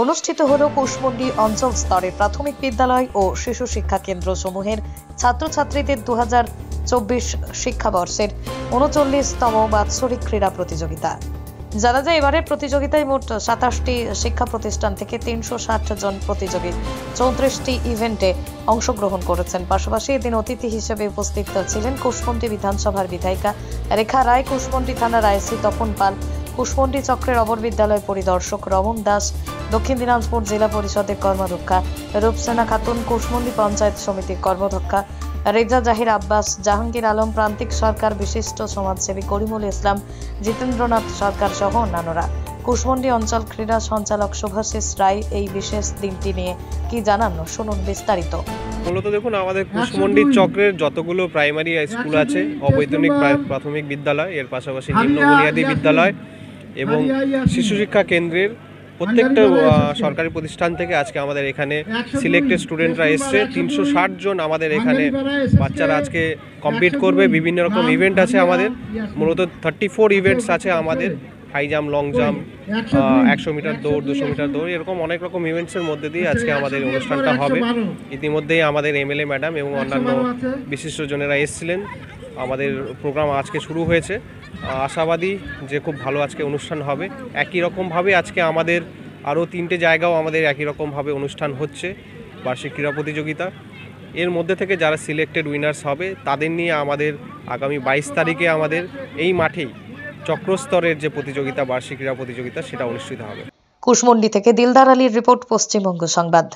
অনুষ্ঠিত হল কুশমন্ডি অঞ্চল স্তরে প্রাথমিক বিদ্যালয় ও শিশু শিক্ষা কেন্দ্র সমূহের ছাত্রছাত্রীদের 2024 শিক্ষাবর্ষের 39তম বাৎসরিক ক্রীড়া প্রতিযোগিতা। জানা যায়, এবারের প্রতিযোগিতায় মোট 27টি শিক্ষা প্রতিষ্ঠান থেকে 360 জন প্রতিযোগী 34টি ইভেন্টে অংশগ্রহণ করেছেন। পাশাপাশি এদিন অতিথি হিসেবে উপস্থিত ছিলেন কুশমন্ডি বিধানসভার বিধায়িকা রেখা রায়, কুশমন্ডি থানার আইসি তপন পাল, কুশমন্ডি চক্রের অবর বিদ্যালয় পরিদর্শক রমন দাস, দক্ষিণ দিনাজপুর জেলা পরিষদের কর্মাধ্যক্ষা রূপসেনা খাতুন, কুশমন্ডি পঞ্চায়েত সমিতির কর্মাধ্যক্ষা রেজা জাহির আব্বাস, জাহাঙ্গীর আলম, প্রান্তিক সরকার, বিশিষ্ট সমাজসেবী করিমুল ইসলাম, জিতেন্দ্রনাথ সরকার সহ অন্যান্যরা। কুশমন্ডি অঞ্চল ক্রীড়া সঞ্চালক শুভাশিস রায় এই বিশেষ দিনটি নিয়ে কি জানান, শুনুন বিস্তারিত। মূলত দেখুন, আমাদের কুশমন্ডি চক্রের যতগুলো প্রাইমারি স্কুল আছে, অবৈতনিক প্রাথমিক বিদ্যালয়, এর পাশাপাশি নিম্ন বুনিয়াদী বিদ্যালয় এবং শিশু শিক্ষা কেন্দ্রের প্রত্যেকটা সরকারি প্রতিষ্ঠান থেকে আজকে আমাদের এখানে সিলেক্টেড স্টুডেন্টরা এসছে। 360 জন আমাদের এখানে বাচ্চারা আজকে কমপ্লিট করবে। বিভিন্ন রকম ইভেন্ট আছে আমাদের, মূলত 34 ইভেন্টস আছে আমাদের, high jump, long jump, 100 metre দৌড়, 200 মিটার দৌড়, এরকম অনেক রকম ইভেন্টসের মধ্যে দিয়ে আজকে আমাদের অনুষ্ঠানটা হবে। ইতিমধ্যেই আমাদের এমএলএ ম্যাডাম এবং অন্যান্য বিশিষ্টজনেরা এসেছিলেন। আমাদের প্রোগ্রাম আজকে শুরু হয়েছে। আশাবাদী যে খুব ভালো আজকে অনুষ্ঠান হবে। একই রকমভাবে আজকে আমাদের আরও 3টে জায়গাও আমাদের একই রকমভাবে অনুষ্ঠান হচ্ছে, বার্ষিক ক্রীড়া প্রতিযোগিতা। এর মধ্যে থেকে যারা সিলেক্টেড উইনার্স হবে তাদের নিয়ে আমাদের আগামী 22 তারিখে আমাদের এই মাঠেই চক্রস্তরের যে প্রতিযোগিতা, বার্ষিক ক্রীড়া প্রতিযোগিতা, সেটা অনুষ্ঠিত হবে। কুশমন্ডি থেকে দিলদার আলীর রিপোর্ট, পশ্চিমবঙ্গ সংবাদ।